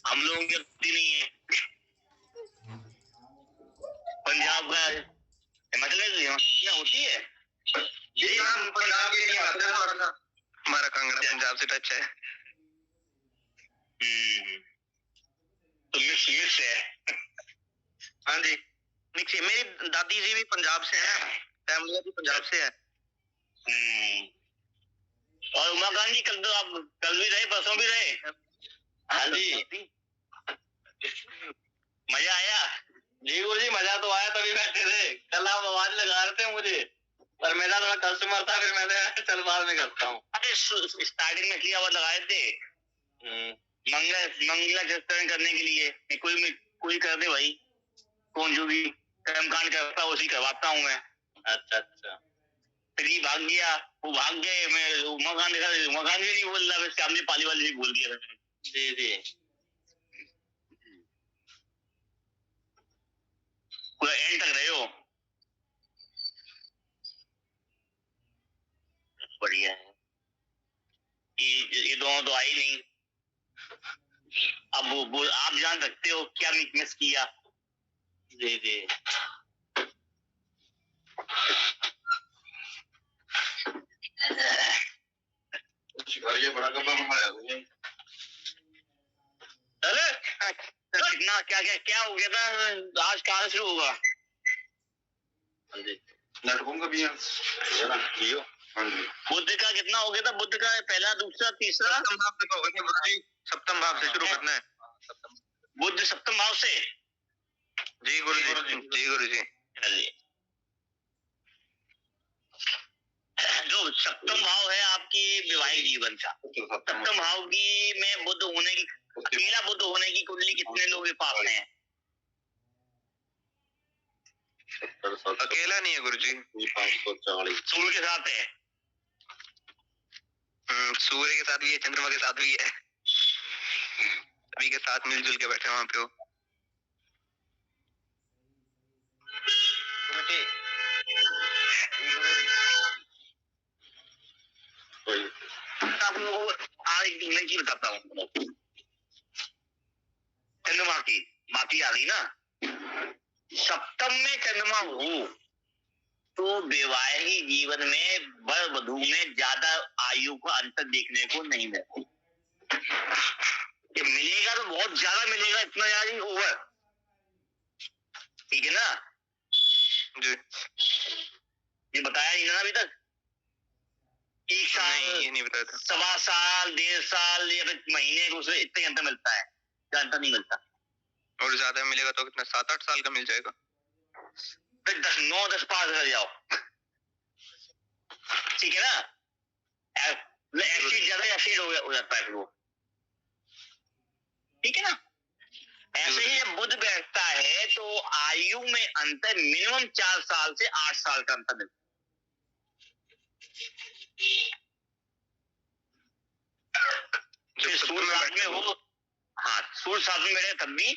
हम लोगों की होती नहीं है। पंजाब का हिमाचल में होती है जी। हम पंजाब के नहीं आते थोड़ा सा, हमारा कांगड़ा पंजाब से टच है। तो मिक्स मिक्स है। हाँ जी मिक्स है। मेरी दादी जी भी पंजाब से है, फैमिली भी पंजाब से है। और उमाकांत जी कल तो आप कल भी रहे परसों भी रहे। हाँ जी मजा आया जी गुरु जी। मजा तो आया, तभी बैठे थे। कल आप आवाज लगा रहे थे मुझे, पर मेरा थोड़ा कस्टमर था, फिर मैंने चल बाद में करता हूँ। अरे स्टार्टिंग में आवाज लगाए थे मंगला जस्तन करने के लिए। कोई कर दे भाई, कौन जो भी कर्मकांड करता है उसी करवाता हूँ मैं। अच्छा अच्छा। फिर ये भाग गया, वो भाग गए। मैं उमाकांत देखा, उमाकांत भी नहीं बोल रहा, सामने पाली वाली भी बोल दिया मैंने। जी जी पूरा एंड तक रहे हो। बढ़िया है। ये दोनों तो आई नहीं। अब वो आप जान सकते हो क्या मिस किया। जी जी शिकारिया बड़ा कपड़ा मंगाया तुमने। अरे कितना क्या क्या क्या हो गया था आज, कहाँ शुरू होगा। लड़कों भी बुद्ध का कितना हो गया था। बुद्ध का पहला दूसरा तीसरा सप्तम भाव से शुरू करना है। बुद्ध सप्तम भाव से। जी गुरु जी जी गुरु जी। जो सप्तम भाव है आपकी वैवाहिक जीवन का, सप्तम भाव की में बुद्ध होने की, अकेला बुद्ध होने की कुंडली कितने लोग के पास है। अकेला नहीं है गुरुजी, 540 सूर्य के साथ है। सूर्य के साथ भी है, चंद्रमा के साथ भी है, सभी के साथ मिलजुल के बैठे वहां पे हो। आपको आज एक नई चीज बताता हूँ। चंद्रमा की बात ही आ गई ना। सप्तम में चंद्रमा हो तो वैवाहिक जीवन में वर वधू में ज्यादा आयु का अंतर देखने को नहीं मिलता। मिलेगा तो बहुत ज्यादा मिलेगा, इतना ज्यादा ही ओवर। ठीक है ना जी। ये बताया नहीं ना अभी तक। एक साल नहीं, ये नहीं बताया था। 1.25 साल 1.5 साल या फिर महीने को उसमें इतना अंतर मिलता है, अंतर नहीं मिलता। और ज्यादा मिलेगा तो कितना 7-8 साल का मिल जाएगा। फिर 10 9 10 पास कर जाओ। ठीक है ना। ज्यादा एक्सीड हो जाता है वो। ठीक है ना। ऐसे ही जब बुध बैठता है तो आयु में अंतर मिनिमम 4 साल से 8 साल का अंतर मिलता है। सूर्य साथ में हो, हाँ सूर्य साथ में बैठे तब भी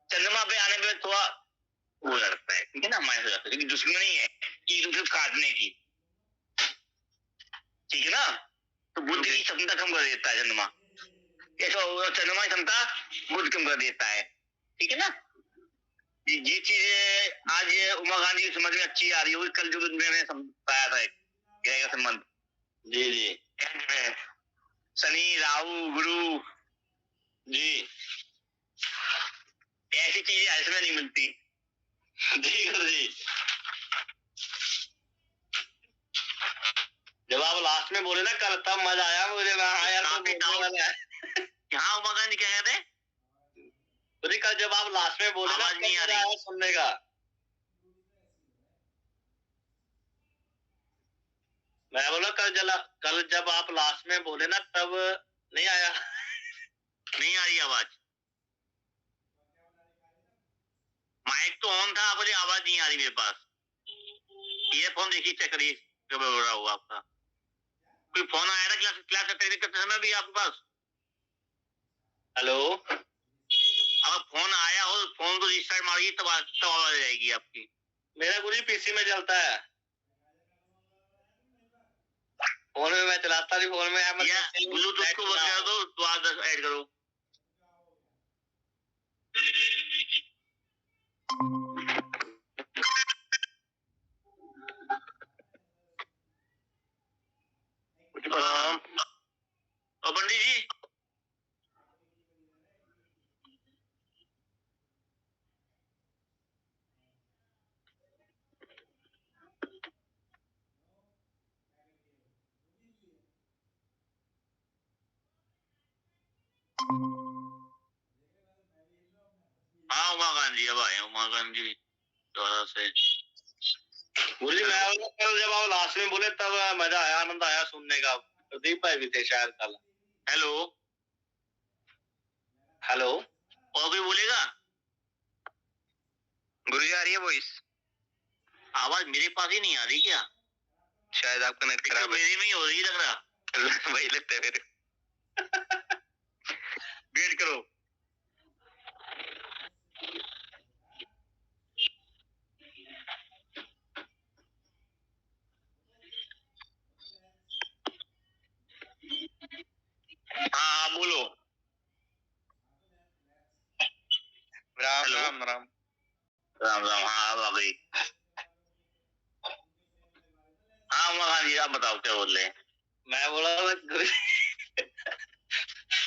चंद्रमा पे आने पे थोड़ा वो लगता है। ठीक है ना, माइनस हो जाता है, क्योंकि दुश्मनी है कि एक दूसरे काटने की। ठीक है ना। तो बुद्ध की क्षमता कम कर देता है चंद्रमा। ऐसा होगा, चंद्रमा की क्षमता बुद्ध कम कर देता है। ठीक है ना। ये चीज आज उमा गांधी की समझ में अच्छी आ रही होगी। कल जो मैंने बताया था ग्रह का संबंध। जी जी शनि राहु गुरु जी, ऐसी चीजें इसमें नहीं मिलती। जी गुरु जी। जब आप लास्ट में बोले ना कल, तब मजा आया मुझे। यार यहाँ उमा गांधी क्या कहते हैं। कल जब आप लास्ट में बोले ना, नहीं आ रहा सुनने का। मैं बोला कल जब आप लास्ट में बोले ना, तब नहीं आया। नहीं आ रही आवाज। माइक तो ऑन था, मुझे आवाज नहीं आ रही मेरे पास। ईयरफोन देखिए, चेक करिए कब हो रहा होगा आपका। कोई फोन आया था क्लास करते समय भी आपके पास। हेलो, अगर फोन आया हो फोन को रिस्टार्ट मारिए, तब आवाज आ जाएगी आपकी। मेरा गुरु पीसी में चलता है, फोन में मैं चलाता नहीं। फोन में ब्लूटूथ को बंद कर दो तो आवाज ऐड करो। जी अब आए उमाकांत जी द्वारा से। बोलिए मैं कल जब आप लास्ट में बोले तब मजा आया, आनंद आया सुनने का। प्रदीप भाई भी थे शायद कल। हेलो हेलो, और कोई बोलेगा? गुरु जी आ रही है वॉइस? आवाज मेरे पास ही नहीं आ रही क्या? शायद आपका नेट खराब है। मेरे में ही हो रही लग रहा। वही लगता है मेरे। वेट करो। हाँ बोलो। राम राम राम राम राम। हाँ अब आ गई। हाँ उमाकांत जी आप बताओ क्या बोल रहे हैं? मैं बोला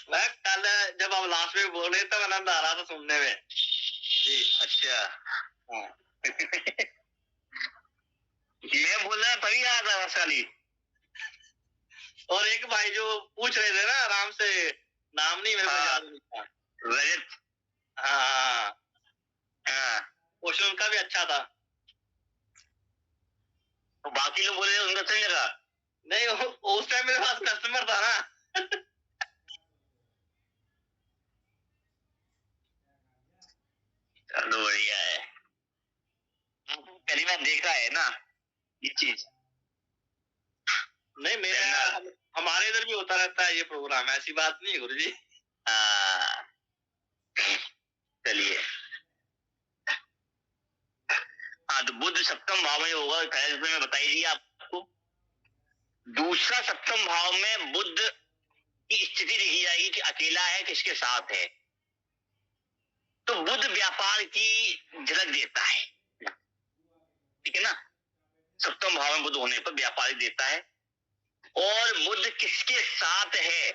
मैं कल जब आप लास्ट में बोल रहे तब आनंद आ रहा था सुनने में जी। अच्छा हाँ। मैं बोल रहा तभी आ रहा था खाली। और एक भाई जो पूछ रहे थे ना आराम से, नाम नहीं मेरे को याद नहीं था। रजत। हाँ हाँ क्वेश्चन उनका भी अच्छा था। तो बाकी लोग बोले उनका सही लगा नहीं। उस टाइम मेरे पास कस्टमर था ना। चलो बढ़िया है। पहली बार देखा है ना ये चीज। नहीं मेरे हमारे इधर भी होता रहता है ये प्रोग्राम, ऐसी बात नहीं है गुरुजी। चलिए हाँ तो बुध सप्तम भाव में होगा, मैं बता ही दिया आपको। दूसरा सप्तम भाव में बुध की स्थिति देखी जाएगी कि अकेला है किसके साथ है। तो बुध व्यापार की झलक देता है, ठीक है ना। सप्तम भाव में बुध होने पर व्यापार देता है, और बुध किसके साथ है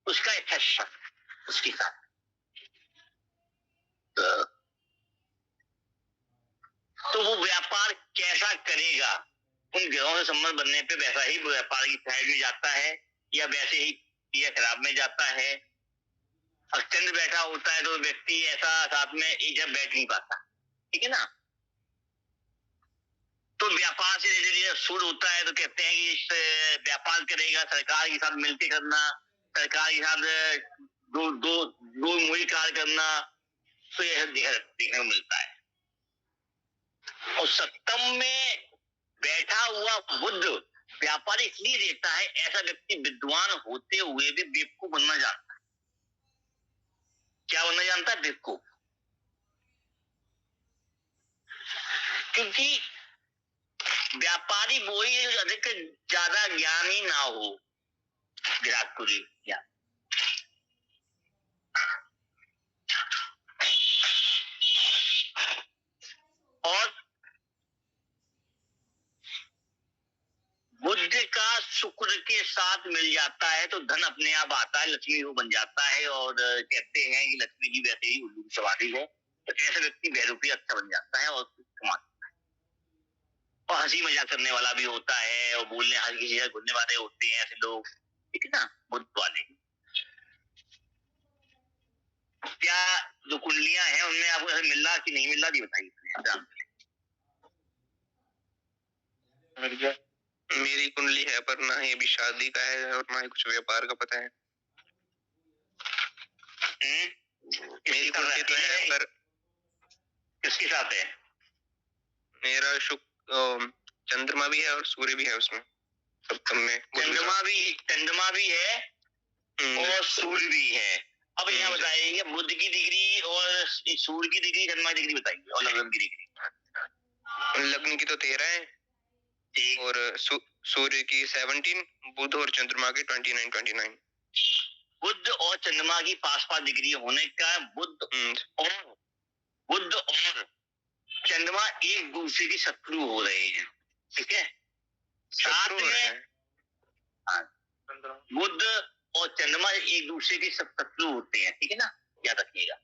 उसका इफेक्ट उसके साथ। तो वो व्यापार कैसा करेगा, उन ग्रहों से संबंध बनने पे वैसा ही व्यापार की साइड में जाता है या वैसे ही या खराब में जाता है। अब चंद्र बैठा होता है तो व्यक्ति ऐसा साथ में एक जगह बैठ नहीं पाता, ठीक है ना। तो व्यापार से रिलेटेड सूर्य होता है तो कहते हैं कि इस व्यापार करेगा, सरकार के साथ मिलकर करना, सरकार के साथ दो मुही कार्य करना, तो यह देखने को मिलता है। और सप्तम में बैठा हुआ बुध व्यापार इसलिए देता है, ऐसा व्यक्ति विद्वान होते हुए भी बेवकूफ बनना जानता है। क्या बनना जानता है? बेवकूफ। क्योंकि व्यापारी वो ही अधिक ज्यादा ज्ञानी ना हो, विराट कोहली या और बुध का शुक्र के साथ मिल जाता है तो धन अपने आप आता है, लक्ष्मी को बन जाता है। और कहते हैं कि लक्ष्मी जी वैसे ही उल्लू की सवारी है, तो ऐसा व्यक्ति बहरूपी अच्छा बन जाता है और कमाता है। और हंसी मजाक करने वाला भी होता है, और बोलने हर किसी जगह घूमने वाले होते हैं ऐसे लोग, ठीक है ना, बुध वाले। क्या जो कुंडलियां हैं उनमें आपको ऐसे मिल रहा कि नहीं मिल रहा जी बताइए। मेरी कुंडली है पर ना ही अभी शादी का है और ना ही कुछ व्यापार का पता है। मेरी कुंडली तो है पर किसके साथ है? मेरा चंद्रमा भी है और सूर्य भी है उसमें सप्तम में। चंद्रमा भी है और सूर्य भी है। अब यहाँ बताइए बुध की डिग्री और सूर्य की डिग्री, चंद्रमा की डिग्री बताइए, और लग्न की डिग्री। लग्न की तो 13 है और सूर्य की 17, बुध और चंद्रमा की 29। बुध और चंद्रमा की पास डिग्री होने का बुध और चंद्रमा एक दूसरे की शत्रु हो रहे हैं, ठीक है। साथ में बुध और चंद्रमा एक दूसरे के शत्रु होते हैं, ठीक है ना, याद रखिएगा।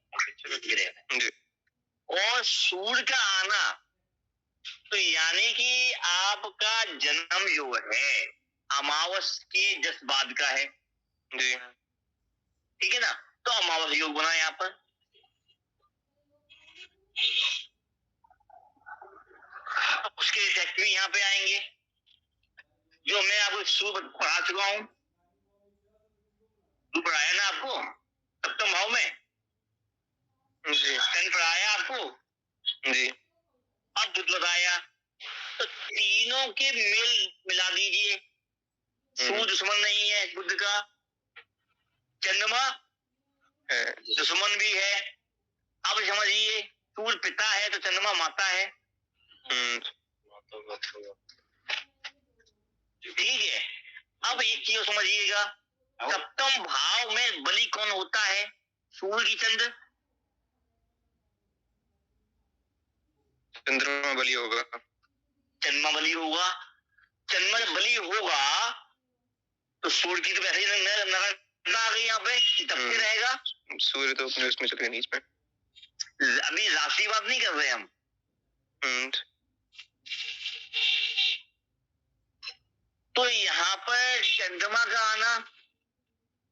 और सूर्य का आना तो यानी कि आपका जन्म जो है अमावस के जस्ट बाद का है जी, ठीक है ना। तो अमावस योग बना यहाँ पर, उसके इफेक्ट भी यहाँ पे आएंगे, जो मैं आपको सूत्र पढ़ा चुका हूँ। पढ़ाया ना आपको सप्तम भाव में जी, पढ़ाया आपको जी। अब बुध बताया, तो तीनों के मेल मिला दीजिए। सूर्य दुश्मन नहीं है बुध का, चंद्रमा दुश्मन भी है। अब समझिए, सूर्य पिता है तो चंद्रमा माता है। ठीक है। अब एक चीज समझिएगा, सप्तम भाव में बलि कौन होता है? सूर्य की चंद्र, चंद्रमा बलि होगा, चंद्रमा बलि होगा। चंद्रमा जब बलि होगा तो सूर्य की तो वैसे ही नजर आ गई यहाँ पे, तब से रहेगा। सूर्य तो अपने उसमें चल गए नीच पे। अभी राशि बात नहीं कर रहे हम। तो यहाँ पर चंद्रमा का आना,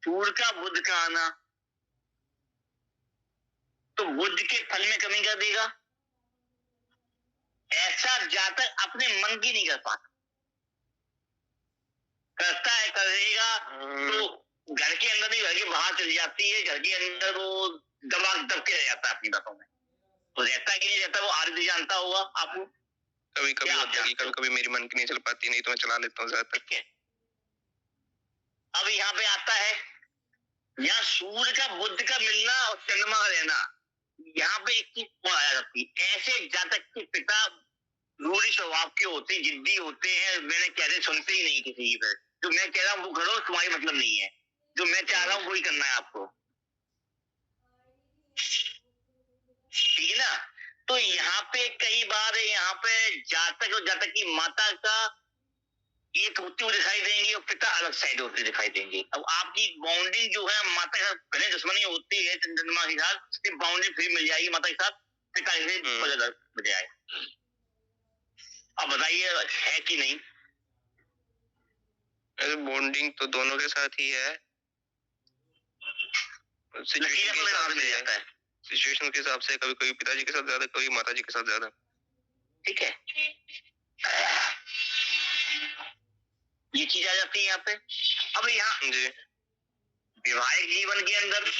सूर्य का बुध का आना, तो बुध के फल में कमी कर देगा। ऐसा जातक अपने मन की नहीं कर पाता, करता है करेगा तो घर के अंदर नहीं, घर के बाहर चली जाती है, घर के अंदर वो दब के रह जाता है अपनी बातों में। तो रहता कि नहीं रहता वो आरती जानता होगा आपको। कभी कभी होता है, कभी कभी मेरी मन की नहीं चल पाती, नहीं तो मैं चला लेता हूँ ज्यादातर। अब यहाँ पे आता है, यहाँ सूर्य का बुध का मिलना और चंद्रमा का रहना, यहाँ पे एक चीज आ जाती है। ऐसे जातक के पिता रूढ़ी स्वभाव के होते, जिद्दी होते हैं, मैंने कह रहे सुनते ही नहीं किसी की फिर। जो मैं कह रहा हूँ वो करो, तुम्हारी मतलब नहीं है, जो मैं चाह रहा हूँ वही करना है आपको। ठीक है ना? तो यहाँ पे कई बार यहाँ पे जातक और जातक की माता का एक होती हुई दिखाई देंगी और पिता अलग साइड होते दिखाई देंगे। अब आपकी बाउंडिंग जो है माता के साथ पहले दुश्मनी होती है चंद्रमा के साथ, बाउंडिंग फिर मिल जाएगी माता के साथ, पिता से बजाय। अब बताइए है कि नहीं? बॉन्डिंग तो दोनों के साथ ही है, सिचुएशन के हिसाब से, कभी कभी पिताजी के साथ ज्यादा, कभी माताजी के साथ ज्यादा। ठीक है, ये चीज आ जाती है यहाँ पे। अब यहाँ जी वैवाहिक जीवन के अंदर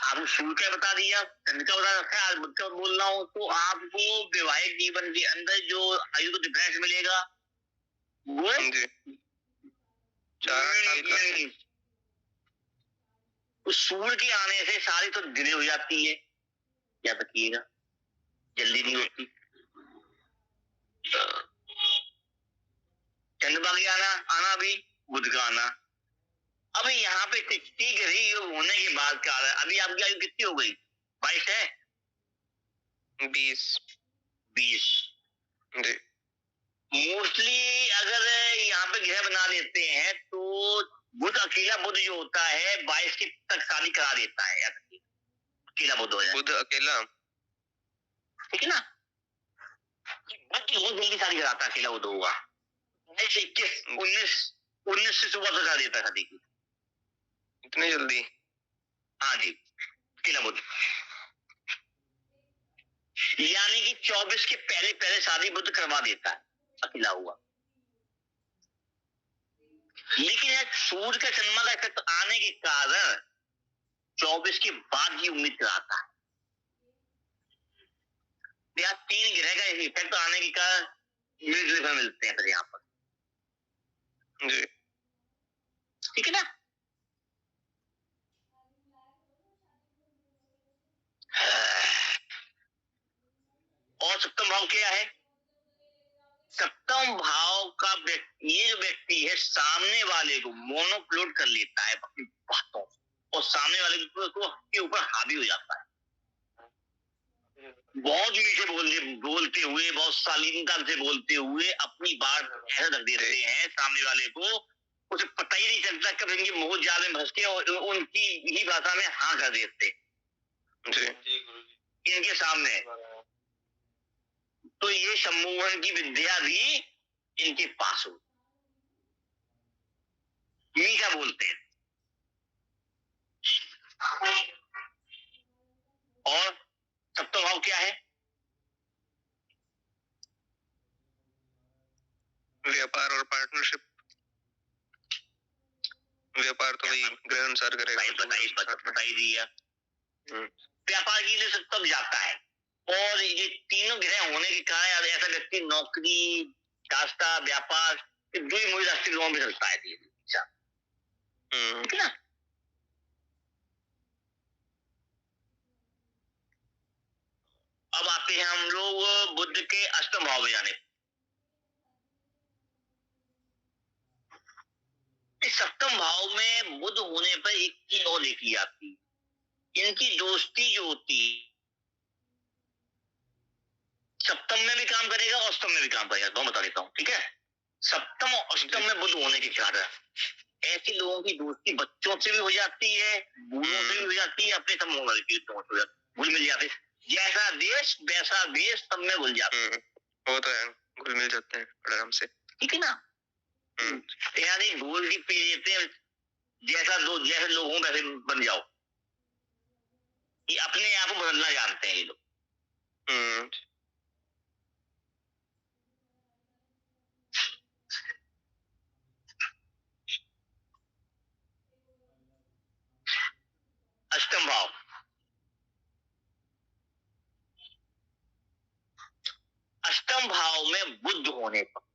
आपको शुरू क्या बता दिया, चंद्र का बता रखा है, आज बुध का बोल रहा हूँ, तो आपको वैवाहिक जीवन के अंदर जो आयु को डिफरेंस मिलेगा वो 4 साल का। उस सूर्य के आने से सारी तो डिले हो जाती है, याद रखिएगा, जल्दी नहीं होती। चंद्रमा के आना भी, बुध का आना। अब यहाँ पे ग्रही योग होने के बाद क्या है, अभी आपकी आयु कितनी हो गई? 22 है, 20 मोस्टली अगर यहाँ पे ग्रह बना देते हैं तो बुध, अकेला बुध जो होता है 22 के तक शादी करा देता है, याद रखिए, अकेला बुध हो जाए, बुध अकेला, ठीक है ना? बुध बहुत जल्दी शादी कराता है, अकेला बुध होगा 19 से सुबह करा देता है शादी की, इतनी जल्दी? हाँ जी, अकेला बुध, यानी कि 24 के पहले पहले शादी बुध करवा देता है, अकेला हुआ। लेकिन सूर्य का चंद्रमा का इफेक्ट आने के कारण 24 के बाद ही उम्मीद कराता है। 3 ग्रह का इफेक्ट आने के कारण मिड मिलते हैं फिर यहाँ पर जी, ठीक है ना? और सप्तम भाव क्या है? सप्तम भाव का ये जो व्यक्ति है सामने वाले को मोनोप्लोट कर लेता है अपनी बातों, और सामने वाले के ऊपर हावी हो जाता है। बहुत मीठे बोलते हुए, बहुत शालीनता से बोलते हुए अपनी बात ऐसा रख देते हैं सामने वाले को, उसे पता ही नहीं चलता कब इनकी मोह जाल में फंस के और उनकी ही भाषा में हाँ कर देते इनके सामने। तो ये सम्मोहन की विद्या भी इनके पास हो, मीठा बोलते हैं। और सप्तम भाव क्या है? व्यापार और पार्टनरशिप। व्यापार तो वही ग्रह अनुसार करेगा। बताई दिया। व्यापार की लिए तब जाता है, और ये तीनों ग्रह होने के कारण ऐसा व्यक्ति नौकरी, रास्ता, व्यापार, दो ही मूल रास्ते लोगों में चलता है। ठीक है ना। अब आते हैं हम लोग बुध के अष्टम भाव में जाने। इस सप्तम भाव में बुध होने पर एक चीज और देखी जाती है, इनकी दोस्ती जो होती है सप्तम में भी काम करेगा और अष्टम में भी काम करेगा, दोनों बता देता हूँ। ठीक है, सप्तम और अष्टम में बुध होने के कारण ऐसे लोगों की दोस्ती बच्चों से भी हो जाती है, बूढ़ों से भी हो जाती है, अपने समूह घुल मिल जाते, जैसा देश वैसा वेश सब में घुल जाते हैं। वो तो है, घुल मिल जाते हैं आराम से। ठीक है ना। यानी घोल की पी लेते हैं, जैसे लोगों वैसे बन जाओ। ये अपने आप को बदलना जानते हैं ये लोग। अष्टम भाव, अष्टम भाव में बुध होने पर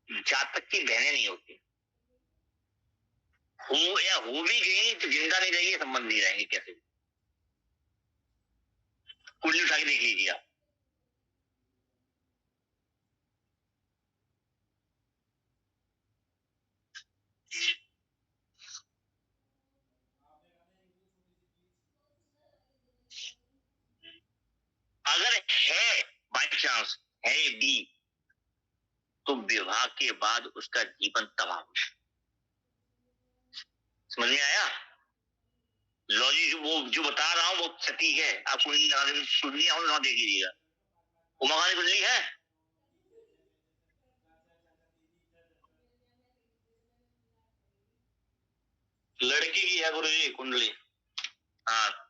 जातक की बहनें नहीं होती, हो या हो भी गई तो जिंदा नहीं रहेगी, संबंध नहीं रहेंगे। कैसे कुंडली उठा के देख लीजिए आप। अगर है बाई चांस है भी तो विवाह के बाद उसका जीवन तबाह हो। समझ में आया? लॉजिक जो बता रहा हूँ वो सटीक है। आप कुंडली लगा देख लीजिएगा। उमा की कुंडली है, लड़की की है गुरुजी कुंडली। हाँ,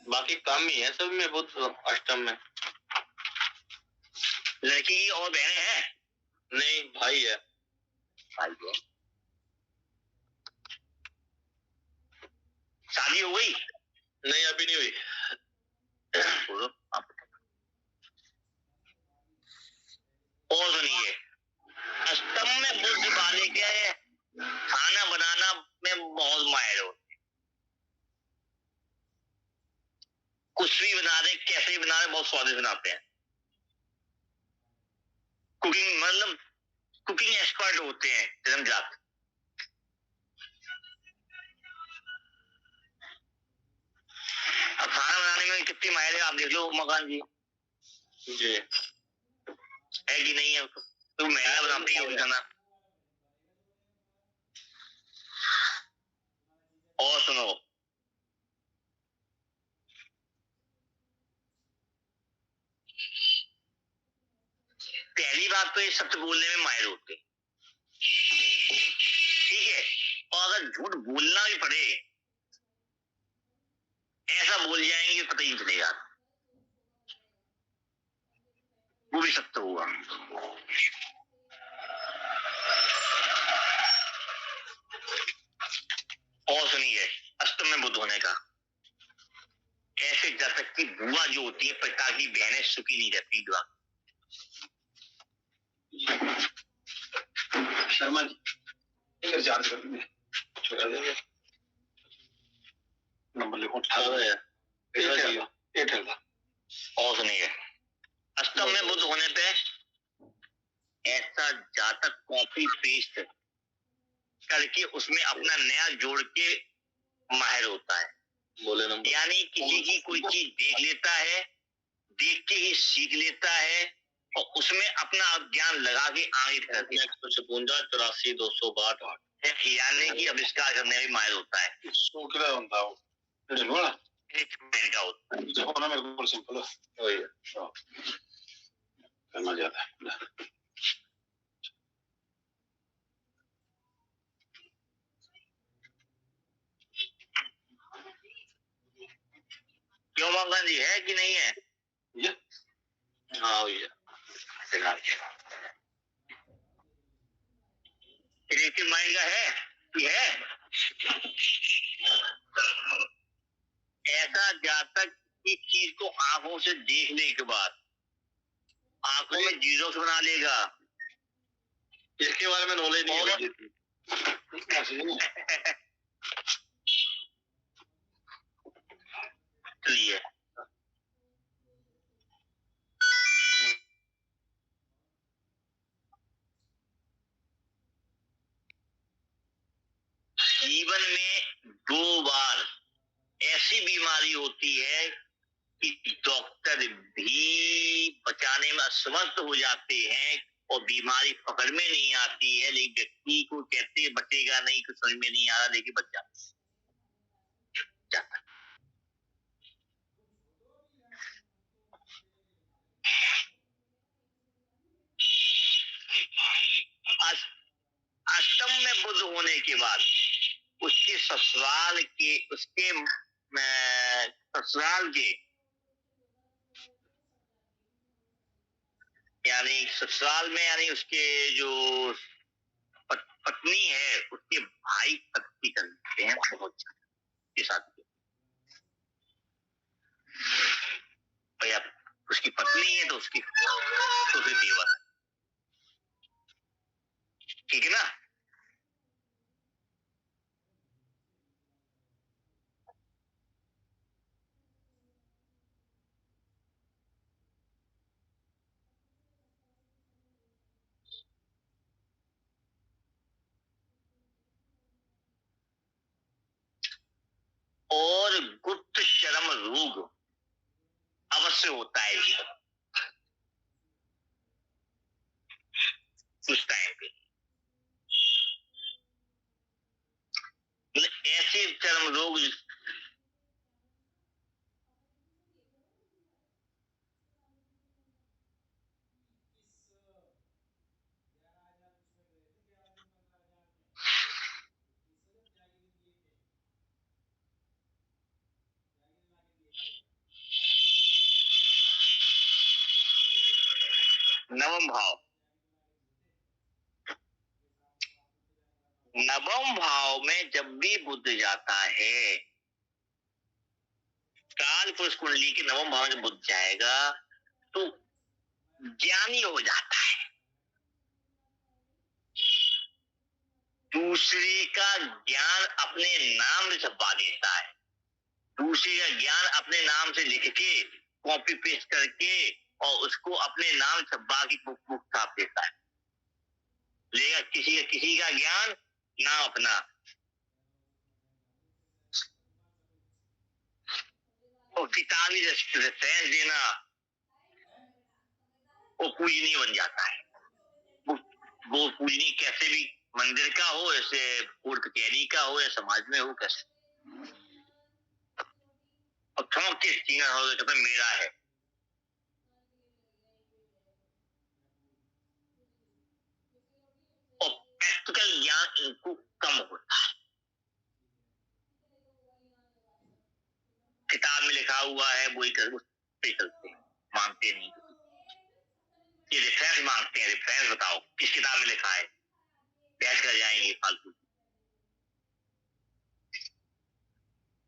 बाकी काम ही है सब में, बुध अष्टम में। लड़की की और बहनें हैं? नहीं, भाई है। भाई है। शादी हो गई? नहीं, अभी नहीं हुई। और सुनिए, अष्टम में बुध वाले के खाना बनाना में बहुत माहिर हो, कुछ भी बना रहे, कैसे भी बना रहे, बहुत स्वादिष्ट बनाते हैं। कुकिंग मतलब कुकिंग एक्सपर्ट होते हैं जन्मजात। अब खाना बनाने में कितनी माहिर है आप देख लो मकान जी। जी है कि नहीं है? तो महिला बनाती है खाना। और सुनो, पहली बात तो ये सत्य बोलने में माहिर होते, ठीक है। और अगर झूठ बोलना भी पड़े ऐसा बोल जाएंगे कि पता ही नहीं चलेगा, वो भी सत्य होगा। और सुनिए, अष्टम में बुध होने का ऐसे जातक की बुआ जो होती है, पिता की बहनें सुखी नहीं रहती। शर्मा जी चार्ज कर देंगे, नंबर लिखो 18। और सुनिए, अष्टम में बुध होने पे ऐसा जातक कॉपी पेस्ट करके उसमें अपना नया जोड़ के माहिर होता है। बोले नंबर। यानी किसी की कोई चीज देख लेता है, देख के ही सीख लेता है और उसमें अपना ज्ञान लगा के आगे करता है। 156 262 यानी कि आविष्कार करने में माहिर होता है। होता है मेरे को सिंपल करना जाता है। क्यों कंकन जी है कि नहीं है? ये हाँ भैया, क्रिएटिव माइंड का है कि है ऐसा, जातक की चीज को आंखों से देखने के बाद आंखों में जीरोक्स बना लेगा। इसके बारे में नॉलेज नहीं है। चलिए, जीवन में 2 बार ऐसी बीमारी होती है कि डॉक्टर भी बचाने में असमर्थ हो जाते हैं और बीमारी पकड़ में नहीं आती है, लेकिन व्यक्ति को कहते बचेगा नहीं, कुछ समझ में नहीं आ रहा, लेकिन बच जाता। अष्टम में बुध होने के बाद उसके ससुराल के यानी ससुराल में, यानी उसके जो पत्नी है उसके भाई पत्नी करते हैं बहुत के साथ। भैया उसकी पत्नी है तो उसकी तो फिर देवर, ठीक है ना। और गुप्त चरम रोग अवश्य होता है जी उस टाइम पे। ऐसे चरम रोग नवम भाव, नवम भाव में जब भी बुध जाता है, काल पुरुष कुंडली के नवम भाव में बुध जाएगा तो ज्ञानी हो जाता है, दूसरे का ज्ञान अपने नाम से छपवा देता है, दूसरे का ज्ञान अपने नाम से लिख के कॉपी पेस्ट करके और उसको अपने नाम छपवा के बुक छाप देता है, लेगा किसी का ज्ञान नाम अपना। और किताबी रेफरेंस देना वो पूजनीय बन जाता है। वो पूजनीय कैसे भी, मंदिर का हो, ऐसे कोर्ट कचहरी का हो या समाज में हो, कैसे और थोक के स्टीनर हो तो मेरा है। और प्रैक्टिकल ज्ञान इनको कम होता है, किताब में लिखा हुआ है वही करते हैं, मानते नहीं। ये रेफरेंस मांगते हैं, रेफरेंस बताओ किस किताब में लिखा है, बहस कर जाएंगे फालतू।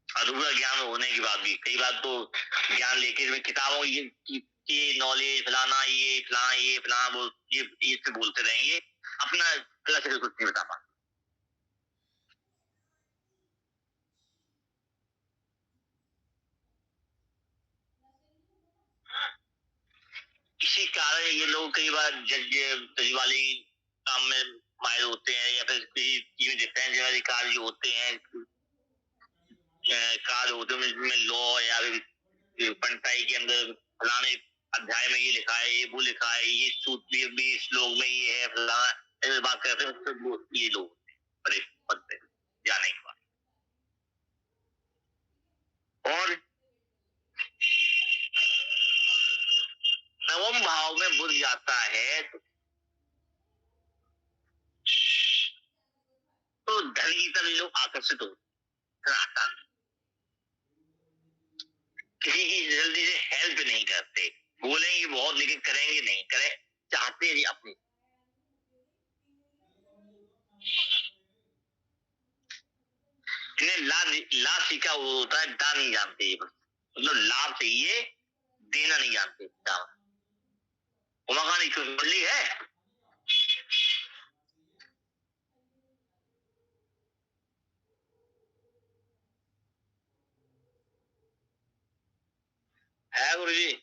अधूरा ज्ञान होने के बाद भी कई बार तो ज्ञान लेके किताबों की नॉलेज फलाना ये फलाना वो ये से बोलते रहेंगे, अपना अलग से कुछ नहीं बता पाते। इसी कारण ये लोग कई बार जज वाली काम में माहिर होते हैं, या फिर किसी डिफेंस वाले कार्य होते हैं, कार्य होते हैं जिसमें लॉ या पंचाई के अंदर फलाने अध्याय में ये लिखा है, ये वो लिखा है, ये सूत्र भी श्लोक में ये है, फलाना ऐसे बात करते हैं, तो ये लोग बड़े पद पे जाने के बाद। और नवम भाव में बुध जाता है तो धन की तरफ लोग आकर्षित होते हैं। किसी की जल्दी से हेल्प नहीं करते, बोलेंगे बहुत लेकिन करेंगे नहीं, करे चाहते भी अपनी। इन्हें ला सीखा वो होता है, डा नहीं जानते ये, मतलब लाभ चाहिए, देना नहीं जानते। उमा खानी मंडली है। है गुरु जी।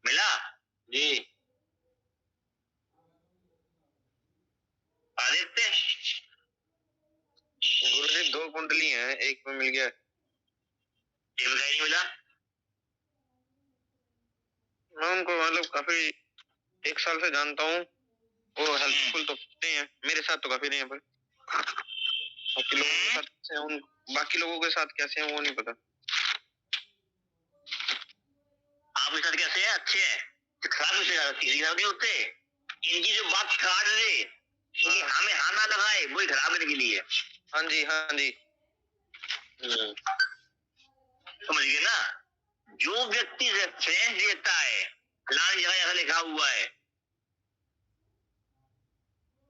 मिला जी। आदित्य गुरु जी 2 कुंडली हैं, एक में मिल गया। ये भी नहीं मिला। मैं उनको मतलब काफी 1 साल से जानता हूँ, वो हेल्पफुल तो नहीं है मेरे साथ, तो काफी नहीं है, पर बाकी लोगों के साथ कैसे हैं, बाकी लोगों के साथ कैसे हैं वो नहीं पता। आपके साथ कैसे हैं? अच्छे हैं। तो खराब किसी खराब नहीं होते। इनकी जो बात काट दे, हमें हाँ ना लगाए, वही खराब करने के लिए। हाँ जी, हाँ जी। समझ गए ना? जो व्यक्ति रेफरेंस देता है, फलानी जगह ऐसा लिखा हुआ है,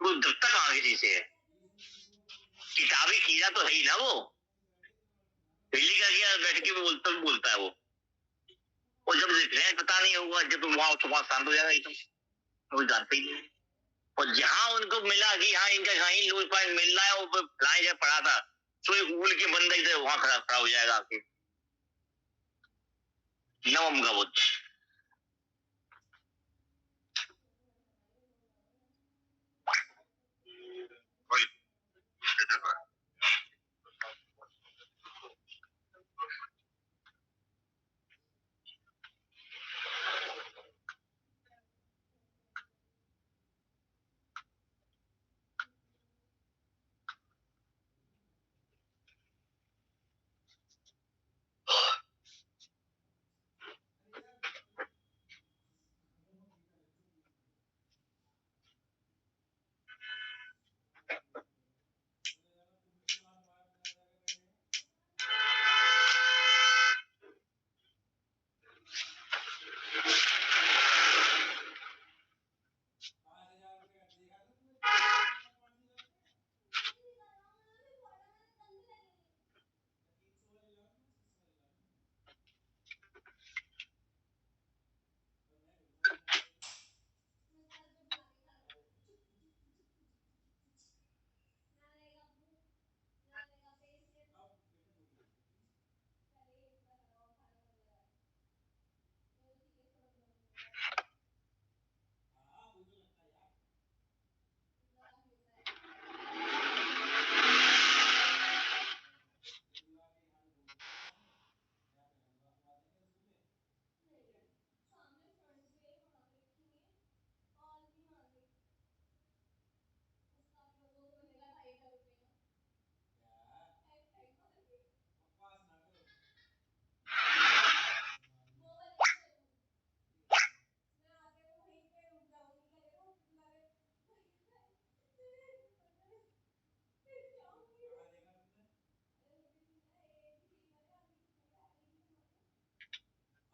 वो जब तक आगे किसी से है, किताबी कीड़ा तो है ही ना वो, दिल्ली का गया बैठ के बोलता है वो। और जब रेफरेंस पता नहीं होगा, जब वहां तो वहां शांत हो जाएगा एकदम, वो जानते ही नहीं। और जहां उनको मिला कि हाँ इनका कहीं लूज पॉइंट मिल रहा है, वो फलानी जगह पढ़ा था, तो एक उल के बंदा इधर वहां खड़ा हो जाएगा आके, नवम का बुद्ध।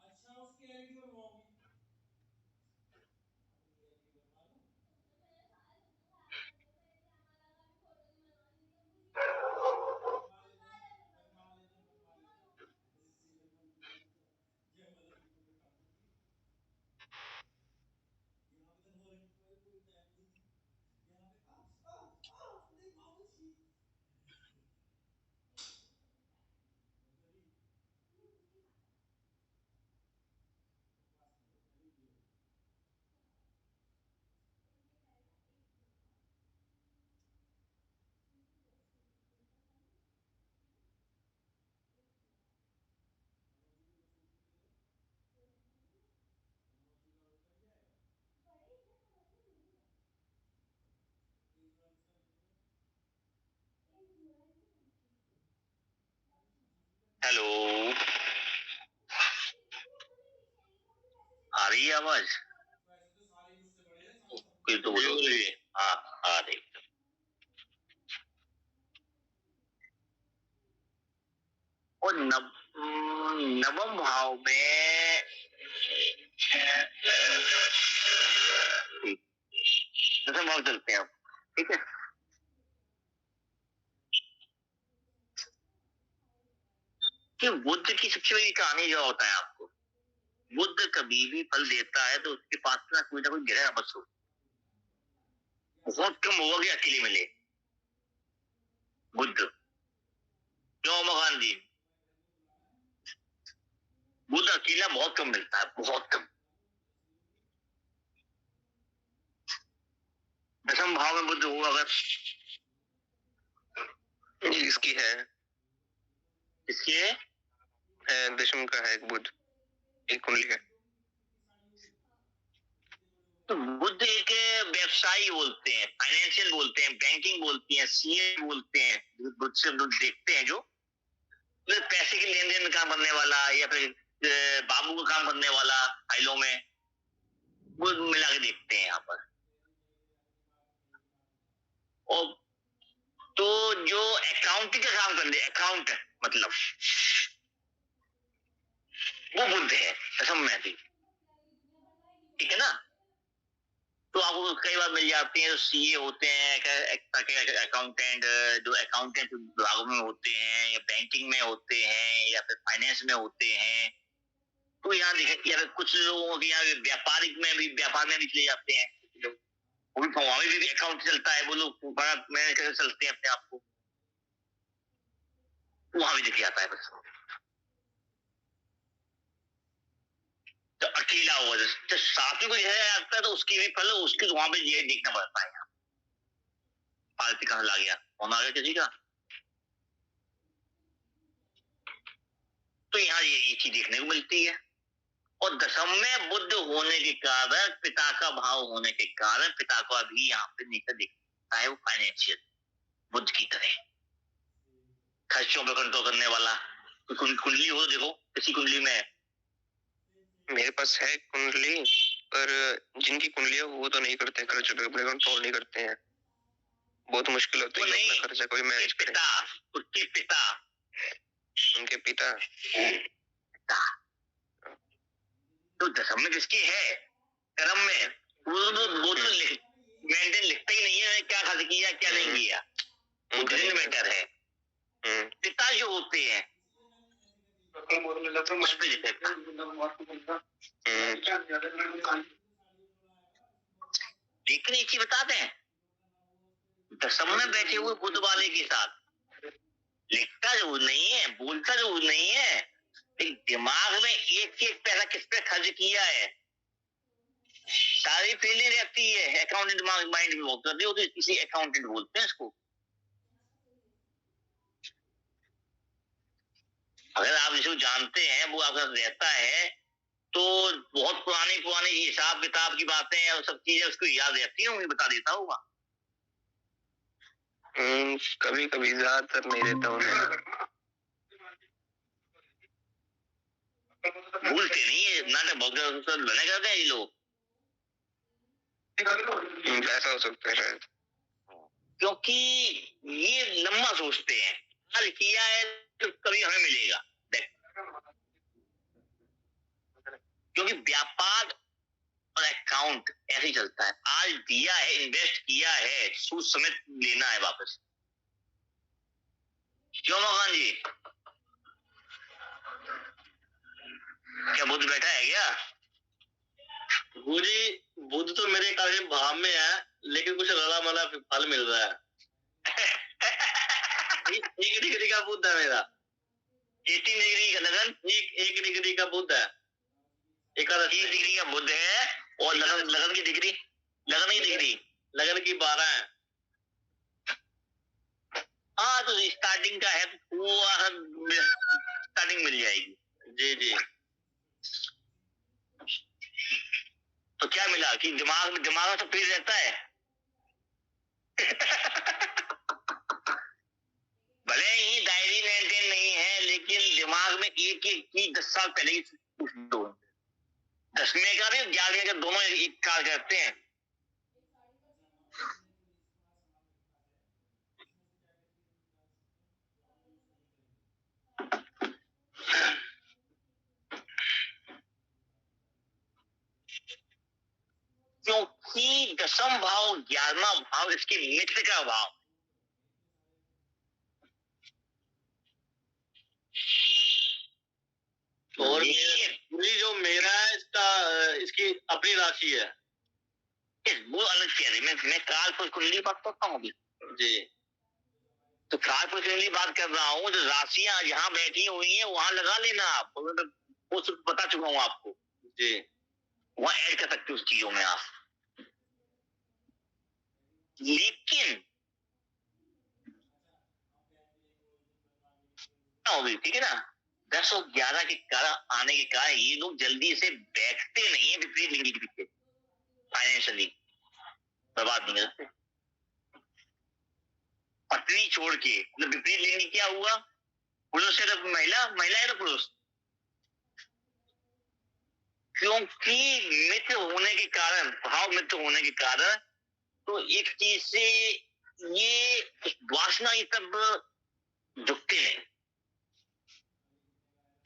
अच्छा उसकी एलईडी बनवाओगी? अपनी एलईडी बनवा लूं? बनवा लेते रिसीवर बंद कर देता, ये वाला वीडियो बैठा दूंगी। यहाँ पे तो नो रंग कोई कोई टाइम नहीं, यहाँ पे नहीं बाबूजी बकवास ना करो, मेरी वीडियो मनोज जी को शूट करके दे दो, मनोज जी का उतर जाएगा। एक जोड़ा किसका लिख दो, हेलो, आ रही है आवाज? वैसे तो सारे मुझसे बड़े हैं, सारे सब कोई तो बोलो। हाँ आ रही। और नवम भाव में दसम भाव चलते हैं आप, ठीक है। कि बुद्ध की सबसे बड़ी कहानी जो होता है आपको, बुद्ध कभी भी फल देता है तो उसके पास ना कोई ग्रह बस हो, बहुत कम होगा कि अकेले मिले बुद्ध। क्यों मकान जी, बुद्ध अकेला बहुत कम मिलता है, बहुत कम। दसम भाव में बुद्ध हो अगर, इसकी है, इसकी है दशम का है, एक बुद्ध, एक कुंडली है। तो बुद्ध एक व्यवसायी बोलते हैं, फाइनेंशियल बोलते हैं, बैंकिंग बोलती है, सीए बोलते हैं, बुद्ध से लोग देखते हैं जो पैसे के लेन देन में काम करने वाला या फिर बाबू का काम करने वाला फाइलों में, वो मिला के देखते हैं यहाँ पर। और तो जो अकाउंटिंग का काम करते, अकाउंट मतलब वो बुद्ध है दसम में भी, ठीक है ना। तो आपको कई बार मिल जाते हैं, सीए होते हैं, अकाउंटेंट, जो अकाउंटेंट विभागों में होते हैं या बैंकिंग में होते हैं या फिर फाइनेंस में होते हैं। तो यहाँ देखें, या फिर कुछ लोगों के यहाँ व्यापारिक में भी, व्यापार में भी चले जाते हैं, वहां भी अकाउंट चलता है, वो लोग बड़ा मैनेज करके चलते हैं अपने आप को, वहां भी दिख जाता है बस। तो अकेला हुआ तो साथ में कोई है आता है तो उसकी भी फल, उसके वहां पे ये देखना पड़ता है। पालती कहां ला गया, कौन आ गया किसी का। तो यहाँ ये चीज देखने को मिलती है। और दसम में बुद्ध होने के कारण, पिता का भाव होने के कारण, पिता को अभी यहाँ पे नीचे दिखता है वो फाइनेंशियल बुद्ध की तरह, खर्चों पर कंट्रोल करने वाला। कुंडली हो देखो, किसी कुंडली में मेरे पास है कुंडली, पर जिनकी कुंडलियां वो तो नहीं करते खर्च पे, अपने कंट्रोल नहीं करते हैं, बहुत मुश्किल होता है अपना खर्चा कोई मैनेज करे। उसके पिता, उनके पिता तो दसम में जिसकी है कर्म में, वो तो मेंटेन लिखता ही नहीं है क्या खर्च किया क्या नहीं किया, वो ग्रीन मैटर है। पिता जो होते हैं उस पे लिखता। लेकिन एक चीज बताते हैं, दसम में बैठे हुए बुद्ध वाले के साथ लिखता जरूर नहीं है, बोलता जरूर नहीं है, दिमाग में एक एक पैसा किस पे खर्च किया है सारी फीलिंग रहती है। अकाउंटेंट माइंड में बहुत करते हो, तो किसी अकाउंटेंट बोलते हैं इसको। अगर आप इसको जानते हैं, वो अगर रहता है तो बहुत पुरानी पुरानी हिसाब किताब की बातें और सब चीजें उसको याद रहती है, बता देता होगा। कभी कभी, ज्यादातर नहीं रहता उन्हें। भूलते नहीं है, नाटक बहुत बने करते हैं ये लोग, ऐसा हो सकता है शायद, क्योंकि ये लंबा सोचते हैं, आज किया है तो कभी हमें मिलेगा। क्योंकि व्यापार और अकाउंट ऐसे ही चलता है, आज दिया है, इन्वेस्ट किया है, सूद समेत लेना है वापस। क्यों मोहन जी, क्या बुद्ध बैठा है क्या? बुद्ध तो मेरे ख्याल से भाव में है, लेकिन कुछ रला मला फल मिल रहा है। एक डिग्री का बुद्ध है मेरा, 18 डिग्री का लगन, एक डिग्री का बुद्ध है, एक डिग्री का बुद्ध है। और लगन की डिग्री, लगन की 12 है। हाँ तो स्टार्टिंग का है, वो स्टार्टिंग मिल जाएगी। जी जी। तो क्या मिला कि दिमाग में तो फिर रहता है। भले ही डायरी मेंटेन नहीं है, लेकिन दिमाग में एक एक चीज 10 साल पहले ही दो, 10वें का भी 11वें का दोनों एक कार करते हैं। दशम भाव 11वां भाव इसके मित्र का भाव। और पूरी जो मेरा है इसकी अपनी राशि है, वो अलग चीज है। मैं काल पुरुष कुंडली बात करता हूँ अभी जी। तो काल पुरुष कुंडली बात कर रहा हूँ। जो राशियां यहाँ बैठी हुई हैं वहां लगा लेना आप, वो सब बता चुका हूँ आपको जी। वहां ऐड कर सकते हो उस चीजों में आप। लेकिन होगी, ठीक है ना, 10 और 11 के कारण आने के कारण ये लोग जल्दी से बैठते नहीं है विपरीत लिंगी के पीछे, फाइनेंशियली बर्बाद नहीं करते। पत्नी छोड़ के मतलब विपरीत लिंगी क्या हुआ, पुरुष है तो महिला, महिला है तो पुरुष। क्योंकि मित्र होने के कारण, भाव मित्र होने के कारण, तो एक चीज से ये वासना ये सब झुकते नहीं,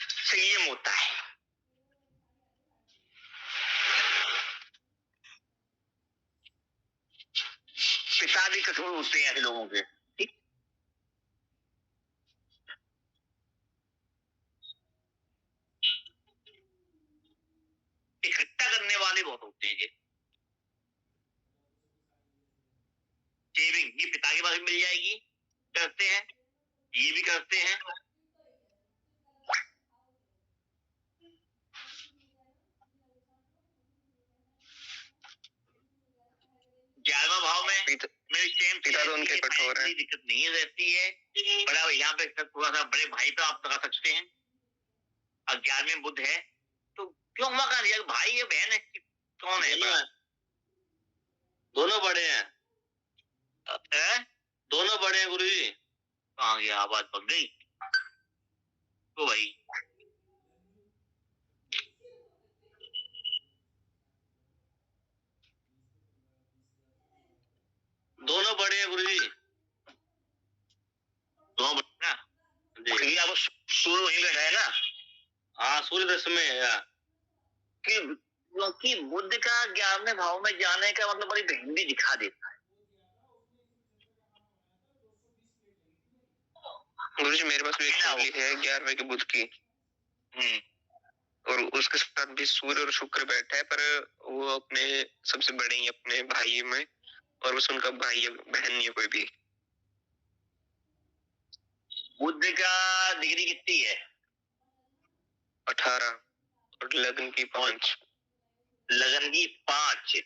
संयम होता है। पिता भी कठोर होते हैं ऐसे लोगों के, ठीक। इकट्ठा करने वाले बहुत होते हैं ये सेविंग। ये पिता के पास भी मिल जाएगी, करते हैं, ये भी करते हैं। 11वां भाव में पिता तो उनके कठोर है, दिक्कत नहीं रहती है। बड़ा यहाँ पे थोड़ा सा बड़े भाई पे आप लगा सकते हैं। और 11वें बुध है तो क्यों मौका दिया, भाई है बहन है कौन है? दोनों बड़े हैं, दोनों बड़े हैं गुरुजी। कहाँ गया, आवाज पक गई तो भाई। दोनों बड़े हैं गुरुजी, दोनों बड़े ना जी। आपको सूर्य वहीं बैठा है ना? हाँ, सूर्य दशा में है। क्योंकि बुध का 11वें भाव में जाने का मतलब बड़ी भिंडी दिखा देता है। गुरुजी मेरे पास भी एक कुंडली है 11वें के बुध की, और उसके साथ भी सूर्य और शुक्र बैठा है, पर वो अपने सबसे बड़े ही अपने भाई में, और बस उनका भाई है, बहन नहीं है कोई भी। बुध का डिग्री कितनी है? 18 और लगन की 5। लगन की 5,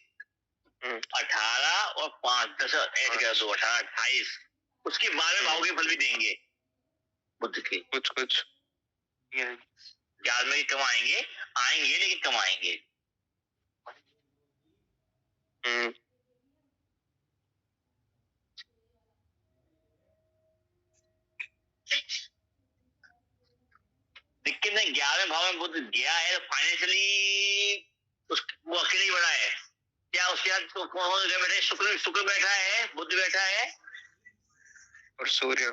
18 और 5 10 ऐड कर दो, 18 28। उसके 12वें भाव के फल भी देंगे बुध के, कुछ कुछ 11वें कमाएंगे, आएंगे लेकिन कमाएंगे। लेकिन 11वें भाव में बुध गया है, फाइनेंशियली वो अकेले ही बड़ा है। क्या उसके साथ कौन बैठे? शुक्र बैठा है, बुध बैठा है और सूर्य है,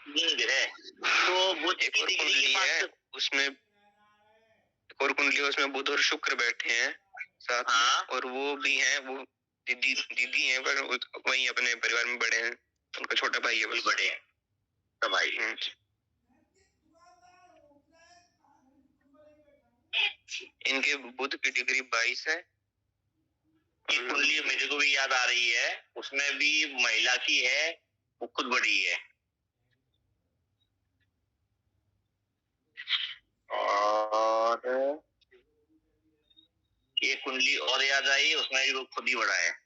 नींद है। तो बुध एक और कुंडली है, उसमें एक और कुंडली है, उसमें बुध और शुक्र बैठे हैं साथ में, और वो भी हैं, वो दीदी हैं, पर वही अपने परिवार में बड़े हैं, उनका छोटा भाई है, बस बड़े हैं तो भाई। इनके बुध की डिग्री 22 है। ये कुंडली मेरे को भी याद आ रही है, उसमें भी महिला की है, वो खुद बड़ी है। और ये कुंडली और याद आई, उसमें भी वो खुद ही बड़ा है।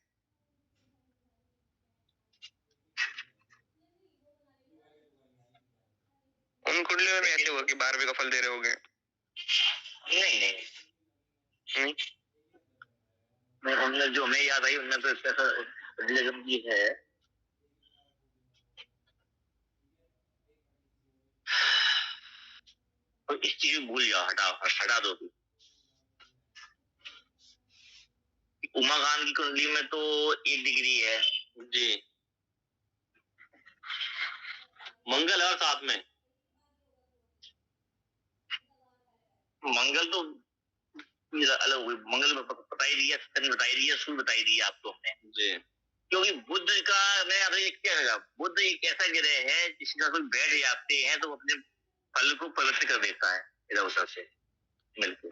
उन कुंडलियों में ऐसे हुआ कि 12वें का फल दे रहे होगे? नहीं, मैं उनमें जो हमें याद आई उनमें तो ऐसा लगन की है। तो इस चीज को भूल जाओ, हटा दो। उमा खान की कुंडली में तो 1 डिग्री है जी। मंगल है साथ में, मंगल तो अलग हुई, मंगल बताई दिया, शनि बताई दिया, सूर्य बताई दिया आपको हमने जी। क्योंकि बुध का मैं आपसे क्या लगा, बुध एक ऐसा ग्रह है जिसका कोई बैठ जाते हैं तो अपने फल को पवित्र कर देता है इधर उधर से मिलकर,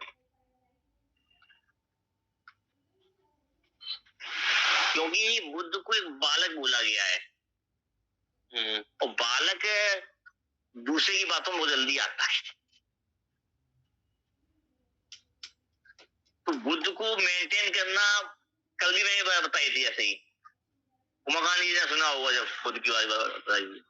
क्योंकि बुध को एक बालक बोला गया है और बालक दूसरे की बातों में बहुत जल्दी आता है। तो बुध को मेंटेन करना कल भी मैंने बताई थी ऐसे ही, उमा गांधी जी ने सुना होगा जब बुध की बात बताई।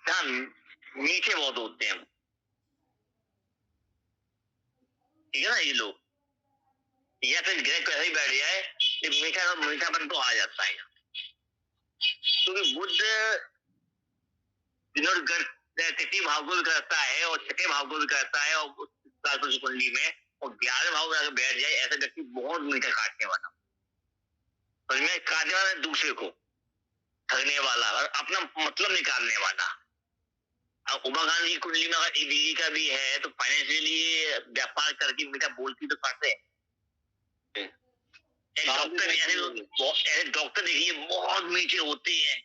हाँ, मीठे बहुत होते हैं, ठीक है ना ये लोग, या फिर ग्रह कैसे ही बैठ जाए मीठापन तो आ जाता है, क्योंकि बुध तृतीय भाव को भी करता है और छठे भाव को भी करता है और कुंडली में, और 11वें भाव में अगर बैठ जाए ऐसा व्यक्ति बहुत मीठा काटने वाला, काटने वाला दूसरे को, ठगने वाला और अपना मतलब निकालने वाला। अब उमा गांधी की कुंडली में अगर दीदी का भी है तो फाइनेंशियली व्यापार करके मीठा बोलती तो काटते हैं। डॉक्टर ऐसे डॉक्टर देखिए बहुत मीठे होते हैं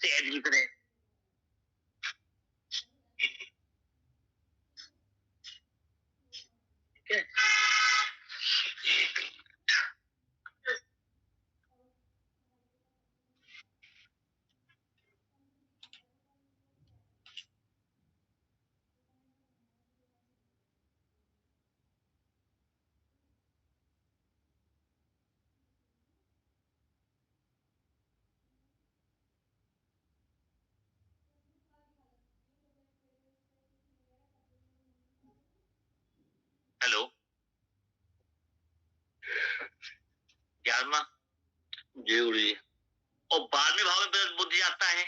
शहद की तरह। हेलो 11वां जी गुरु जी, और 12वें भाव में बुध जाता है।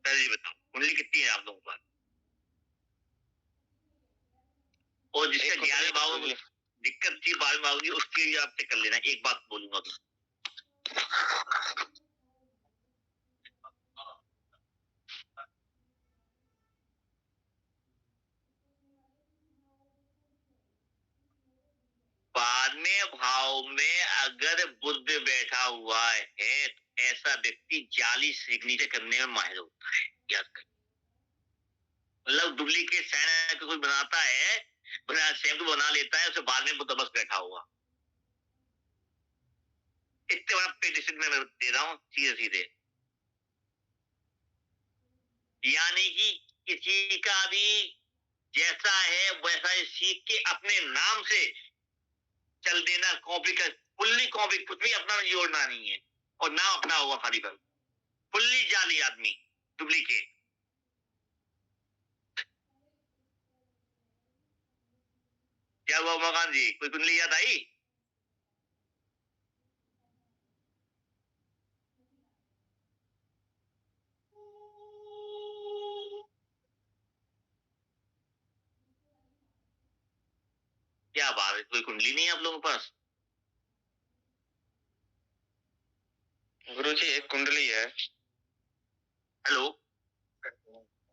पहले बताओ कुंडली कितनी है आप लोगों पर, और जिसका 11वें भाव में दिक्कत थी 12वें भाव की उसके लिए आपसे कर लेना। एक बात बोलूंगा तो बारहवें भाव में अगर बुध बैठा हुआ है तो ऐसा व्यक्ति जाली सिग्नेचर करने में माहिर होता है, याद कर। मतलब डुप्लीकेट साइन कोई बनाता है, सेम को बना लेता है, उसे बाद में बुध बस बैठा हुआ। इतने बड़ा पेटिशन में मैं दे रहा हूँ सीधे सीधे, यानी कि किसी का भी जैसा है वैसा ही सीख के अपने नाम से चल देना, कॉपी कर फुल्ली कॉपी, कुछ भी अपना जोड़ना नहीं है और नाम अपना होगा खाली पर, फुल्ली जाली आदमी, डुप्लीकेट। क्या हुआ मकान जी, कोई कुंडली याद आई? क्या बात है, कोई कुंडली नहीं है आप लोगों के पास? गुरु जी एक कुंडली है। हेलो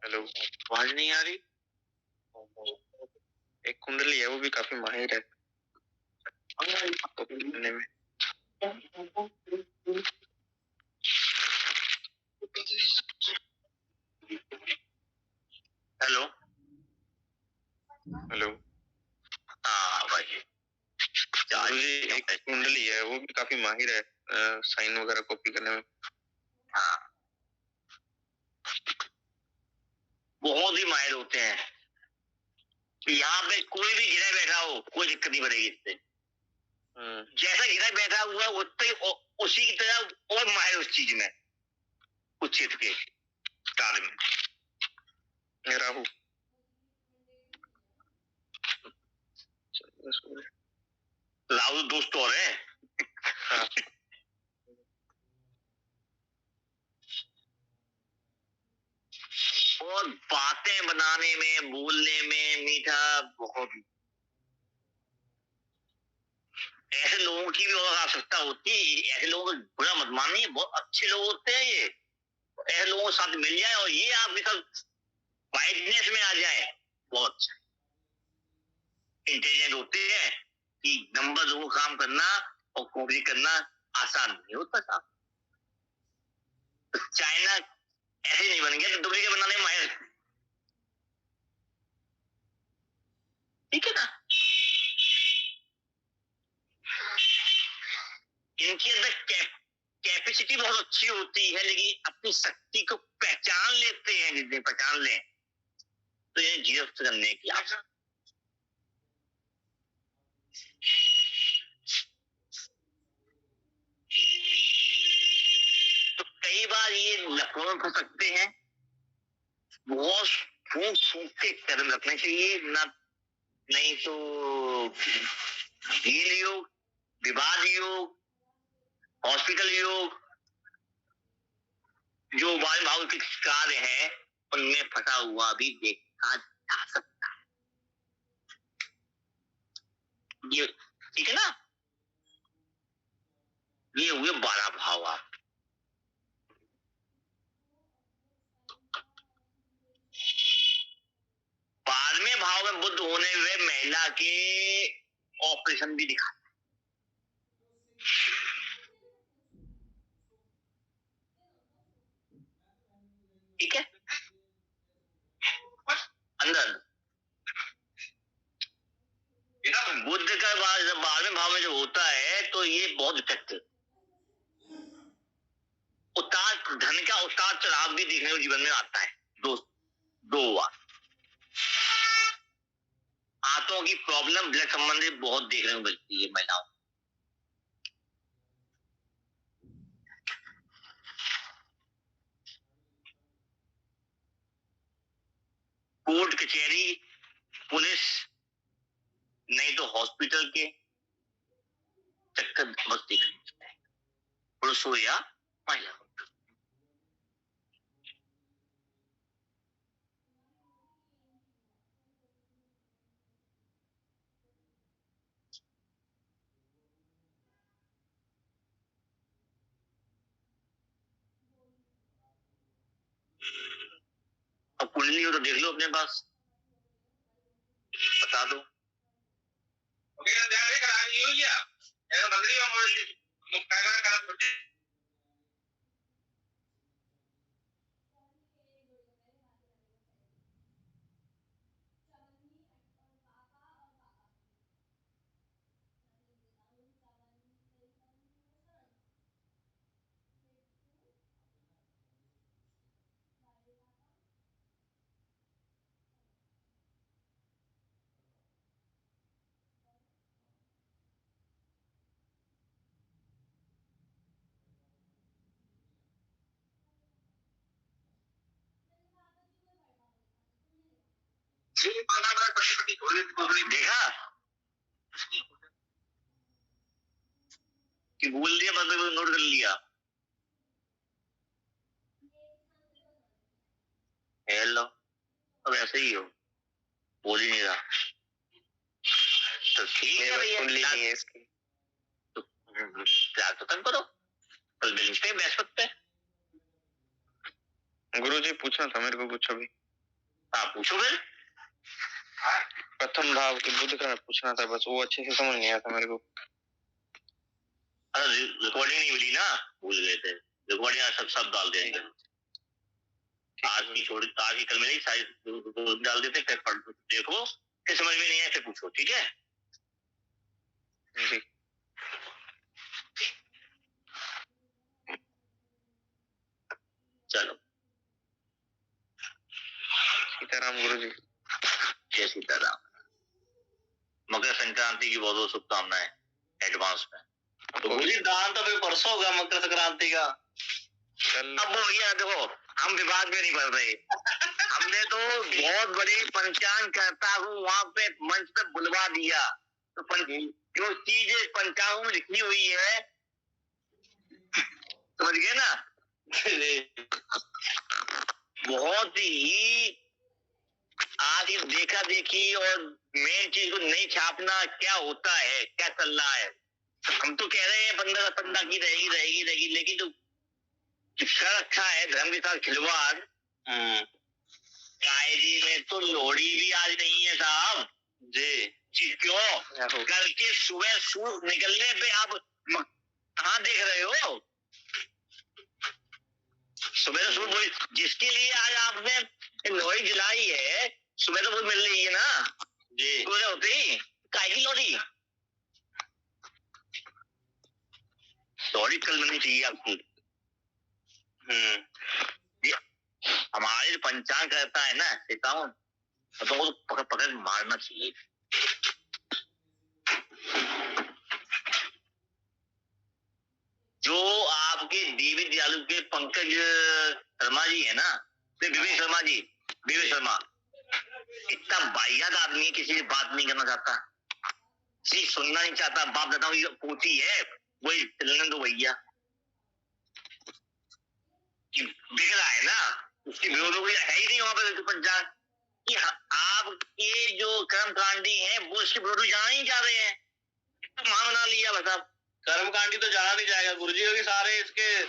हेलो, आवाज नहीं आ रही? एक कुंडली है वो भी काफी माहिर है करने में। हेलो हेलो, हाँ भाई, गुरु जी एक कुंडली है वो भी काफी माहिर है साइन वगैरह कॉपी करने में। हाँ बहुत ही माहिर होते हैं, यहाँ पे कोई भी गिरा बैठा हो कोई दिक्कत नहीं पड़ेगी इससे। जैसा गिरा बैठा हुआ उतना उसी की तरह और माहिर उस चीज में, उस क्षेत्र के कार्य में। राहु राहु दोस्त और है। हाँ। और बातें बनाने में बोलने में मीठा बहुत, ऐसे लोगों की भी और आवश्यकता होती है। ऐसे लोगों को बुरा मत मानिए, बहुत अच्छे लोग होते हैं ये। ऐसे लोगों के साथ मिल जाए और ये आपके साथ वाइडनेस में आ जाए, बहुत इंटेलिजेंट होते हैं कि नंबर 2 काम करना और कॉपी करना आसान नहीं होता था। तो चाइना ऐसे नहीं बन गया तो डुप्लीकेट बनाने में माहिर, ठीक है ना। इनकी अंदर कैपेसिटी बहुत अच्छी होती है, लेकिन अपनी शक्ति को पहचान लेते हैं। जितने पहचान लें तो ये जीरो करने की आशा। तो कई बार ये लफड़ों में फंस सकते हैं। बहुत फूंक के कदम रखने चाहिए ना, नहीं तो हील योग, विवाद योग, हॉस्पिटल योग, जो वायु भाव के कार्य हैं उनमें फंसा हुआ भी देखा जा सकता है। ये ठीक है ना। ये हुए 12 भाव। आप बारहवें भाव में बुद्ध होने हुए महिला के ऑपरेशन भी दिखा, ठीक है, अंदर बुद्ध का जब 12वें भाव में जो होता है तो ये बहुत इफेक्टिव, उतार धन का उतार चढ़ाव भी देखने को जीवन में आता है। दो बार हाथों की प्रॉब्लम ब्लड संबंधी बहुत देखने को मिलती है महिलाओं। कोर्ट कचहरी पुलिस नहीं तो हॉस्पिटल के चक्कर बस देखने मिलता है, पुरुष हो या महिला हो। अब कुंडली हो तो देख लो अपने पास, बता दो। देखा कि बोल दिया, बस नोट कर लिया। हेलो, अब ऐसे ही हो, बोल ही नहीं रहा तो ठीक है भैया, कुंडली नहीं है इसकी तो प्यार तो तक करो, कल मिलते हैं बृहस्पति पे। गुरुजी पूछना था मेरे को कुछ अभी। हाँ पूछो फिर। प्रथम भाव के बुद्ध का पूछना था, बस वो अच्छे से समझ नहीं आया था मेरे को। अरे रिकॉर्डिंग नहीं मिली ना, भूल गए थे। रिकॉर्डिंग सब डाल देंगे आज की, छोड़ी आज की कल मिलेगी, सारी डाल देते, फिर पढ़ देखो, फिर समझ में नहीं आया फिर पूछो, ठीक है जी। चलो, सीताराम गुरुजी। जय सीताराम। संक्रांति की बहुत बहुत शुभकामनाएं एडवांस में। तो गुरुजी दान तो फिर परसों होगा मकर संक्रांति का। अब वो भैया देखो, हम विवाद में नहीं पड़ रहे। हमने तो बहुत बड़े पंचांग करता हूँ वहां पे मंच पे बुलवा दिया, तो जो चीज पंचांगों में लिखी हुई है, समझ गए ना? बहुत ही आज देखा देखी और मेन चीज को नहीं छापना क्या होता है, क्या चल रहा है। हम तो कह रहे हैं 15 की रहेगी, लेकिन जो कर रखा है धर्म के साथ खिलवाड़, कायदी में तो लोहड़ी भी आज नहीं है साहब जी। क्यों? कल के सुबह सूरज निकलने पे आप कहाँ देख रहे हो? सुबह तो सूरज, जिसके लिए आज आपने लोहड़ी जलाई है, सुबह तो वो मिल रही है ना जी। सुबह होते ही काय की लोहड़ी कल बननी चाहिए आपकी। हमारे जो पंचांग करता है ना सीताओं, तो वो पकड़ पकड़ मारना चाहिए। जो आपके देवी दयालु के पंकज शर्मा जी है ना, विवेक शर्मा इतना वाहियात आदमी है, किसी से बात नहीं करना चाहता, किसी सुनना नहीं चाहता। बाप दादा की पोती है, वही चलने दो भैया, बिक रहा है ना, उसके विरोध में है ही नहीं वहां पर पंचांग कि आप ये जो कर्मकांडी है वो इसके विरोध में जाना ही चाह रहे हैं। तो मां बना लिया बस। अब कर्मकांडी तो जाना नहीं जाएगा गुरुजी, क्योंकि सारे इसके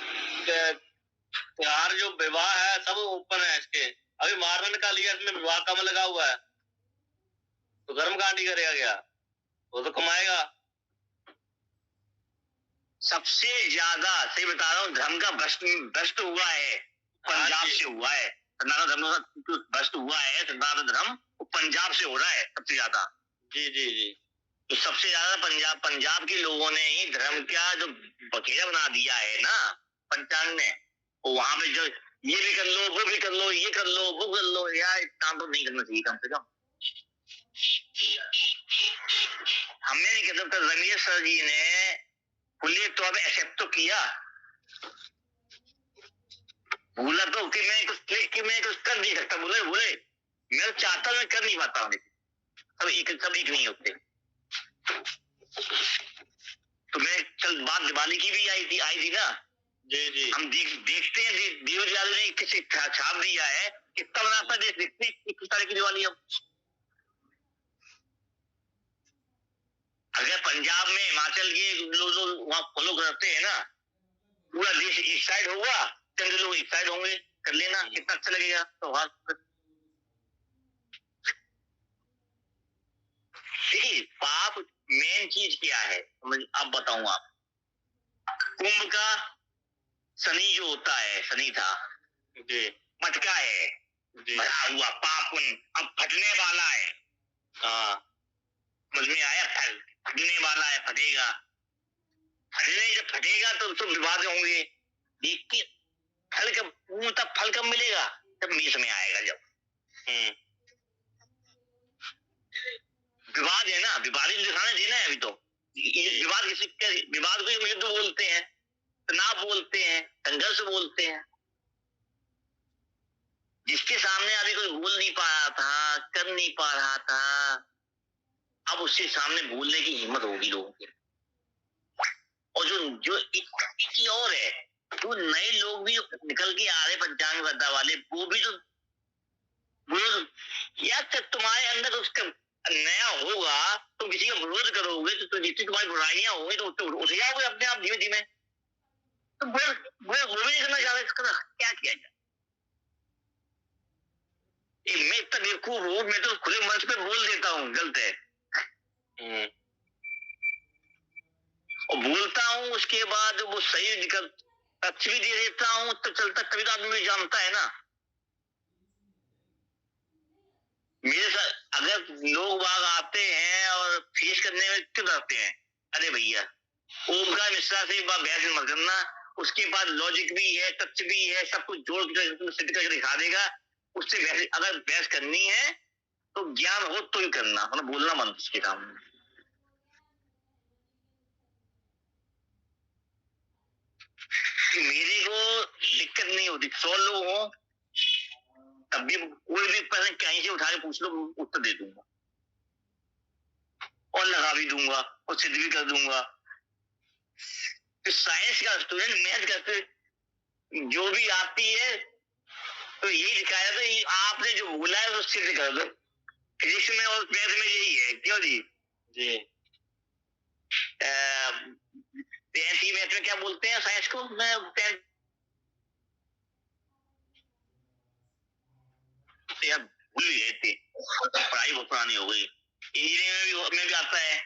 त्योहार जो विवाह है सब ओपन है इसके। अभी मारने का लिया, इसमें विवाह कम लगा हुआ है, तो कर्मकांडी करेगा क्या? वो तो कमाएगा। सबसे ज्यादा सही बता रहा हूँ, धर्म का भ्रष्ट हुआ है पंजाब से हुआ है। सनातन धर्म का भ्रष्ट हुआ है, सनातन धर्म पंजाब से हो रहा है सबसे ज्यादा। जी। तो सबसे ज्यादा पंजाब के लोगों ने ही धर्म का जो बकेरा बना दिया है ना पंचांग ने, वो वहां पे जो ये भी कर लो, वो भी कर लो, ये कर लो, वो कर लो, यार इतना तो नहीं करना चाहिए कम से कम। हमने नहीं कहता, रमेश सर जी ने खुले तौर पे एक्सेप्ट तो किया, बोला तो कि मैं कुछ कर नहीं सकता, बोले मैं चाहता मैं कर नहीं पाता हूँ, सब एक नहीं होते। तो मैं कल बात दिवाली की भी आई थी ना जी। हम देखते हैं देव दयालु ने किसी छाप दिया है, कितना मुनाफा देखते हैं 21 तारीख की दिवाली। हम अगर पंजाब में हिमाचल के लोग वहां फॉलो करते हैं ना, पूरा देश एक साइड होगा, चंद लोग एक साइड होंगे, कर लेना, कितना अच्छा लगेगा। तो देखिए पाप मेन चीज क्या है अब बताऊं आप। कुंभ का शनि जो होता है, शनि था मटका है, भरा हुआ पाप अब फटने वाला है। समझ में आया? फटने वाला है, फटेगा। जब फटेगा तो विवाद होंगे। देखिए फल कब मिलेगा? जब मीस में आएगा, जब विवाद है ना, विवाद दिखाने देना है। अभी तो विवाद को युद्ध बोलते हैं, तनाव बोलते हैं, संघर्ष बोलते हैं। जिसके सामने अभी कोई बोल नहीं पा रहा था, कर नहीं पा रहा था, अब उसके सामने बोलने की हिम्मत होगी लोगों की। और जो एक और है, जो नए लोग भी निकल के आ रहे पंचांग वद्दा वाले, वो भी तो यार तुम्हारे अंदर उसका नया होगा, तुम किसी का विरोध करोगे तो जितनी तुम्हारी बुराइयां होंगी तो उठ जाओगे अपने आप धीमे धीमे। तो वो भी नहीं करना चाह रहे, इसका क्या किया जाए? मैं इतना बेवकूफ हूँ, मैं तो खुले मंच पे बोल देता हूँ गलत है, और बोलता हूँ, उसके बाद वो सही निकल तथ्य भी दे देता हूँ, तो चलता कभी तो आदमी जानता है ना। मेरे साथ अगर लोग बाग आते हैं और फेस करने में क्यों डरते हैं? अरे भैया ओमकार मिश्रा से एक बार बहस मत करना, उसके बाद लॉजिक भी है, तथ्य भी है, सब कुछ जोड़ कर सिद्ध करके दिखा देगा। उससे अगर बहस करनी है तो ज्ञान हो तो ही करना, मतलब बोलना मत उसके सामने। होती। 100 लोग हो तब भी कोई भी प्रश्न कहीं से उठा के पूछ लो, उत्तर दे दूंगा और लगा भी दूंगा और सिद्ध भी कर दूंगा। तो साइंस का स्टूडेंट मैथ का जो भी आती है तो यही दिखाया था, ये आपने जो बोला है वो सिद्ध कर दो। फिजिक्स में और मैथ में यही है, क्यों जी? जी 10th मैथ में क्या बोलते हैं साइंस को? मैं 10th यार भूल ही गए थे, पढ़ाई बहुत पुरानी हो गई। इंजीनियरिंग में भी आता है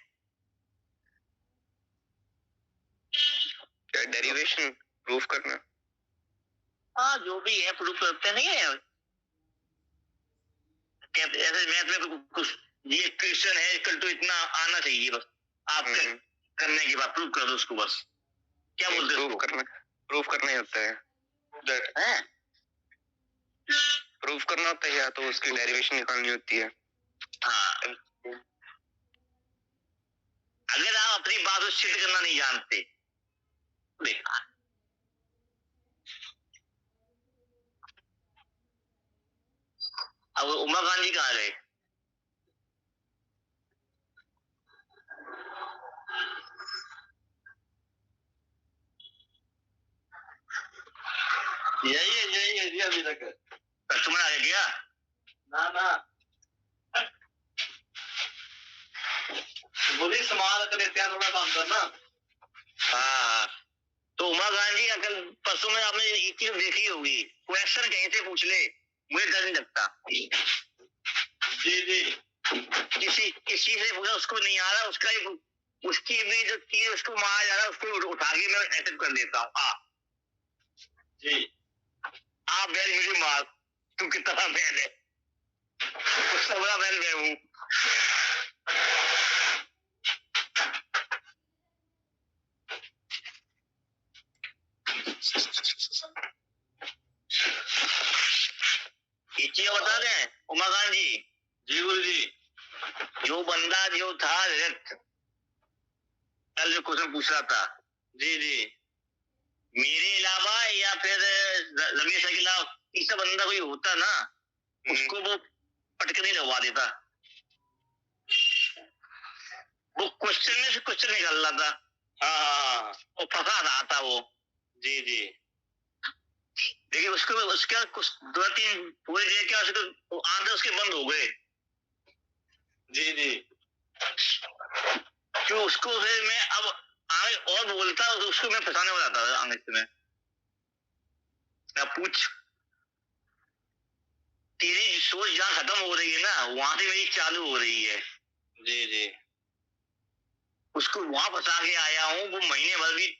क्या, डेरिवेशन प्रूफ करना? हाँ, जो भी है प्रूफ करते नहीं है। ऐसे मैथ में कुछ ये क्वेश्चन है इक्वल टू इतना आना चाहिए, बस आप करने के बाद प्रूफ कर दो उसको, बस क्या बोलते हैं? प्रूफ करना ही होता है, प्रूफ करना होता है, या तो उसकी डेरिवेशन निकालनी होती है। हाँ, अगर आप अपनी बात को सिद्ध करना नहीं जानते बेकार। अब उमा गांधी कहाँ गए? यही है जी अभी तक। कस्टमर आ गया क्या? ना बोली समाज कर लेते हैं, थोड़ा काम करना। हाँ, तो उमा गांधी कल परसों में आपने एक चीज देखी होगी, क्वेश्चन कहीं से पूछ ले मुझे डर नहीं लगता। जी किसी से पूछा उसको नहीं आ रहा, उसकी भी जो चीज उसको मारा जा रहा है उसको उठा के मैं अटेम्प्ट कर लेता हूँ। जी आप बैल मुझे मार, तुम कितना बैल है, उससे बड़ा बैल मैं हूँ। ये चीज बता दें उमा गांधी जी गुरु जी, जो बंदा जो था कल जो क्वेश्चन पूछ रहा था, जी मेरे अलावा या फिर रमेश के अलावा तीसरा बंदा कोई होता ना, उसको वो पटक नहीं लगवा देता। वो क्वेश्चन में से क्वेश्चन निकाल रहा था। हाँ वो फंसा रहा था वो। जी देखिए उसका कुछ 2-3 पूरे दे के उसको आंसर उसके बंद हो गए। जी क्यों? उसको फिर मैं अब आगे और बोलता उसको मैं फंसाने वाला था आगे से। मैं पूछ, तेरी सोच जहाँ खत्म हो रही है ना वहां से मेरी चालू हो रही है। जी उसको वहां फंसा के आया हूँ, वो महीने भर भी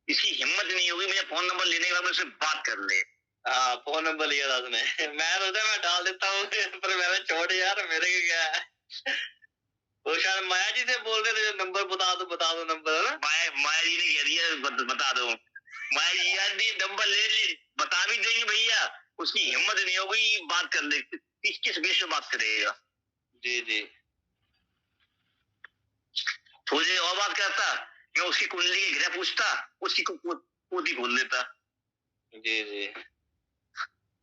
इसकी हिम्मत नहीं होगी मेरा फोन नंबर लेने के बाद मुझसे बात कर ले। हाँ, फोन नंबर लिया था उसने। मैं सोचा मैं डाल देता हूँ पर मैंने छोड़ यार, मेरे को क्या है। वो शायद माया जी से बोल रहे थे नंबर बता दो नंबर, है ना? माया जी ने कह दिया बता दो। माया जी यार नंबर ले बता भी देंगे भैया, उसकी हिम्मत नहीं होगी बात कर ले, किस बेस पे बात करेगा। जी थोड़ी देर और बात करता, मैं उसकी कुंडली के ग्रह पूछता, उसकी पोती खोल देता। जी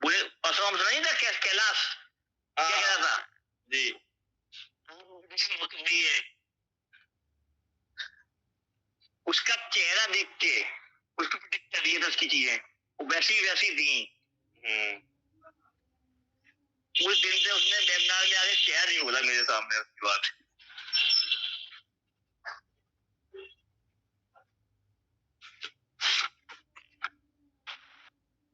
बोले परसों हम सुनाई था कैलाश क्या कह रहा था? जी है उसका चेहरा देख के उसको प्रेडिक्ट कर दिया था उसकी चीजें, वो वैसी थी। उस दिन से उसने वेबिनार में आगे चेहरा नहीं बोला मेरे सामने उसकी बात।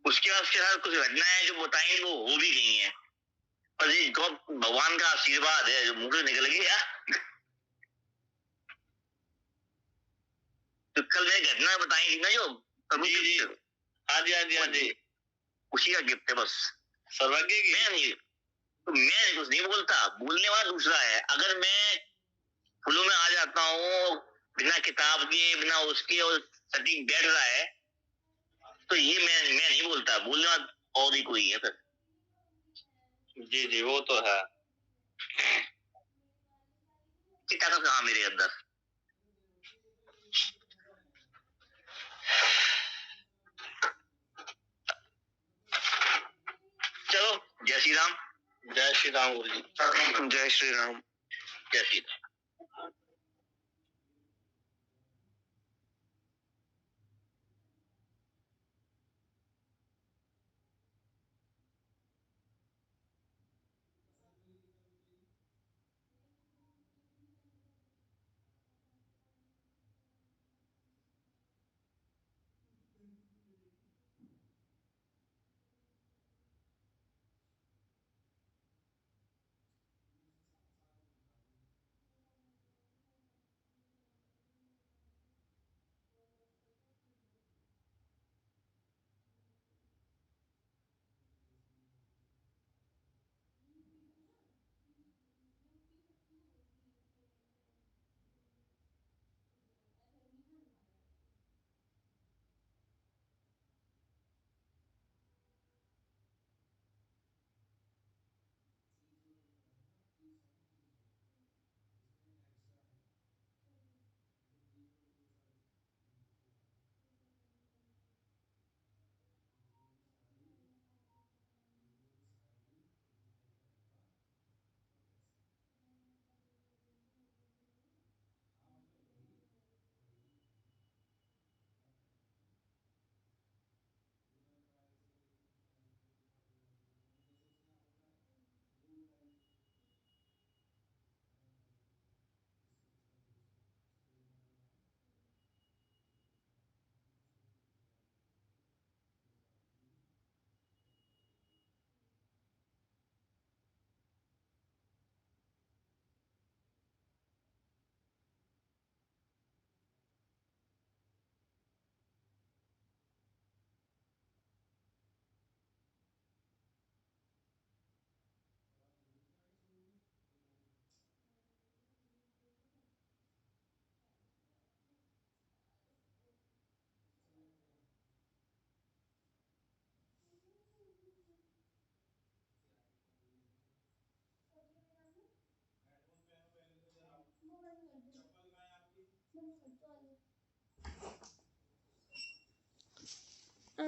उसके बाद उसके साथ कुछ घटनाएं जो बताई वो हो भी गई हैं, और ये भगवान का आशीर्वाद है जो मुंह से निकल गया। तो कल मैं घटना बताई थी ना जो जी हाँ जी उसी का गिफ्ट है बस। सर्वज्ञ की मैं कुछ नहीं बोलता, बोलने वाला दूसरा है। अगर मैं फूलों में आ जाता हूँ बिना किताब के बिना उसके और सटीक बैठ रहा है तो ये मैं नहीं बोलता, बोलने वाला और ही कोई है फिर। जी वो तो है। ताकत कहाँ मेरे अंदर? जय श्री राम। जय श्री राम गुरु जी। जय श्री राम। जय श्री राम।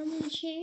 मुझे